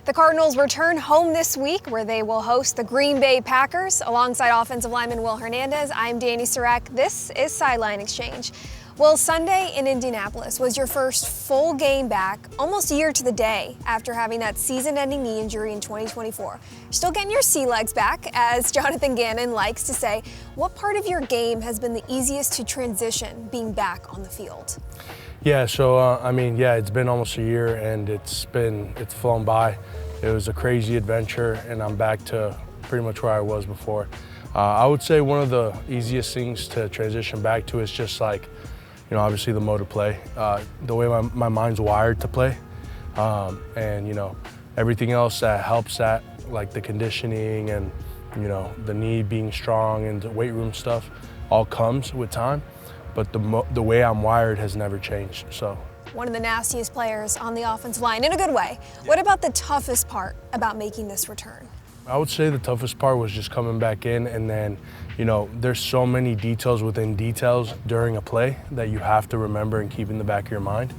The Cardinals return home this week where they will host the Green Bay Packers. Alongside offensive lineman Will Hernandez, I'm Dani Sureck. This is Sideline Exchange. Well, Sunday in Indianapolis was your first full game back, almost a year to the day after having that season-ending knee injury in 2024. You're still getting your sea legs back, as Jonathan Gannon likes to say. What part of your game has been the easiest to transition being back on the field? Yeah, so it's been almost a year and it's flown by. It was a crazy adventure and I'm back to pretty much where I was before. I would say one of the easiest things to transition back to is just like, obviously the mode of play, the way my mind's wired to play, and everything else that helps that, like the conditioning and the knee being strong and the weight room stuff, all comes with time. But the way I'm wired has never changed. So, one of the nastiest players on the offensive line in a good way. Yeah. What about the toughest part about making this return? I would say the toughest part was just coming back in, and then there's so many details within details during a play that you have to remember and keep in the back of your mind.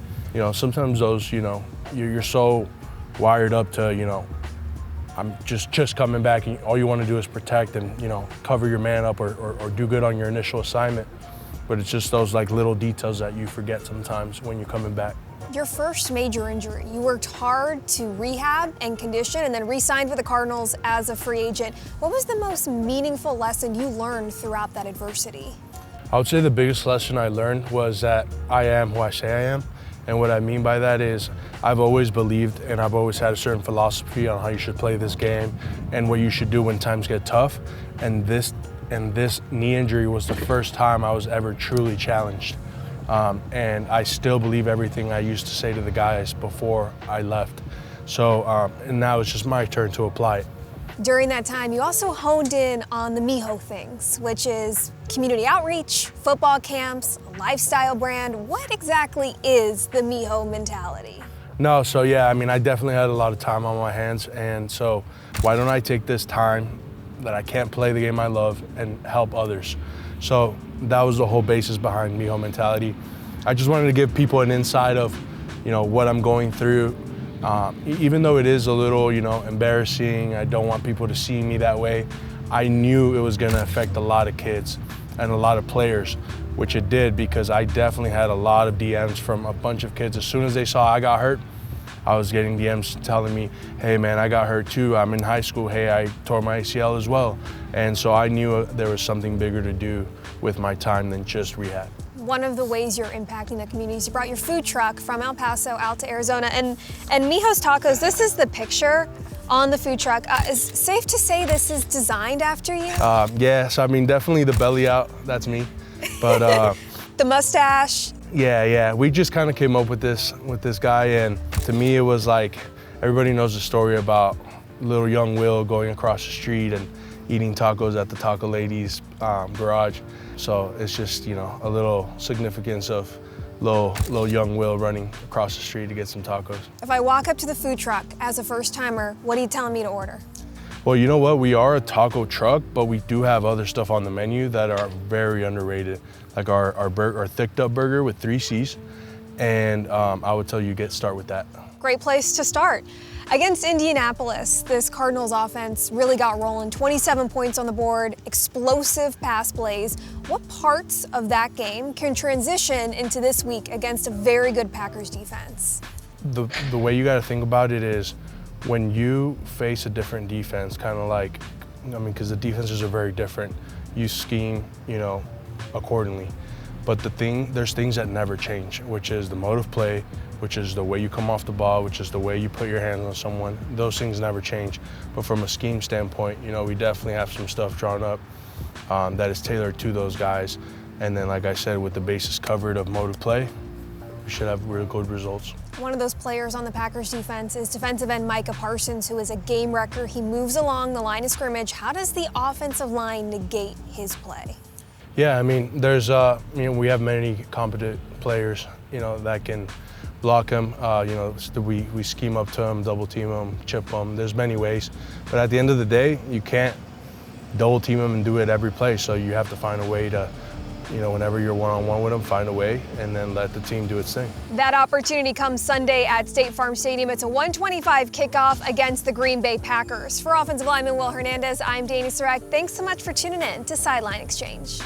Sometimes those you're so wired up to I'm just coming back and all you want to do is protect and cover your man up or do good on your initial assignment. But it's just those like little details that you forget sometimes when you're coming back. Your first major injury, you worked hard to rehab and condition and then re-signed with the Cardinals as a free agent. What was the most meaningful lesson you learned throughout that adversity? I would say the biggest lesson I learned was that I am who I say I am. And what I mean by that is I've always believed and I've always had a certain philosophy on how you should play this game and what you should do when times get tough. And this knee injury was the first time I was ever truly challenged. And I still believe everything I used to say to the guys before I left. So, and now it's just my turn to apply it. During that time, you also honed in on the Mijo things, which is community outreach, football camps, a lifestyle brand. What exactly is the Mijo mentality? No, so yeah, I definitely had a lot of time on my hands. And so why don't I take this time that I can't play the game I love and help others? So that was the whole basis behind Mijo mentality. I just wanted to give people an insight of, what I'm going through. Even though it is a little, embarrassing, I don't want people to see me that way. I knew it was gonna affect a lot of kids and a lot of players, which it did because I definitely had a lot of DMs from a bunch of kids. As soon as they saw I got hurt, I was getting DMs telling me, hey man, I got hurt too. I'm in high school. Hey, I tore my ACL as well. And so I knew there was something bigger to do with my time than just rehab. One of the ways you're impacting the community is you brought your food truck from El Paso out to Arizona. And Mijo's Tacos, this is the picture on the food truck. Is it safe to say this is designed after you? Yes, definitely the belly out, that's me. But the mustache. Yeah. We just kind of came up with this guy, and to me it was like, everybody knows the story about little young Will going across the street and eating tacos at the taco lady's garage. So it's just, a little significance of little young Will running across the street to get some tacos. If I walk up to the food truck as a first timer, what are you telling me to order? Well, you know what? We are a taco truck, but we do have other stuff on the menu that are very underrated, like our thick dub burger with 3 C's. And I would tell you start with that. Great place to start. Against Indianapolis, this Cardinals offense really got rolling. 27 points on the board, explosive pass plays. What parts of that game can transition into this week against a very good Packers defense? The way you got to think about it is when you face a different defense, kind of like, because the defenses are very different, you scheme, accordingly. But there's things that never change, which is the mode of play, which is the way you come off the ball, which is the way you put your hands on someone. Those things never change. But from a scheme standpoint, we definitely have some stuff drawn up that is tailored to those guys. And then, like I said, with the bases covered of mode of play, we should have real good results. One of those players on the Packers defense is defensive end Micah Parsons, who is a game wrecker. He moves along the line of scrimmage. How does the offensive line negate his play? Yeah, there's, we have many competent players, that can block him. We scheme up to him, double team him, chip him. There's many ways. But at the end of the day, you can't double team him and do it every play. So you have to find a way to whenever you're one-on-one with them, find a way and then let the team do its thing. That opportunity comes Sunday at State Farm Stadium. It's a 1:25 kickoff against the Green Bay Packers. For offensive lineman Will Hernandez, I'm Dani Sureck. Thanks so much for tuning in to Sideline Exchange.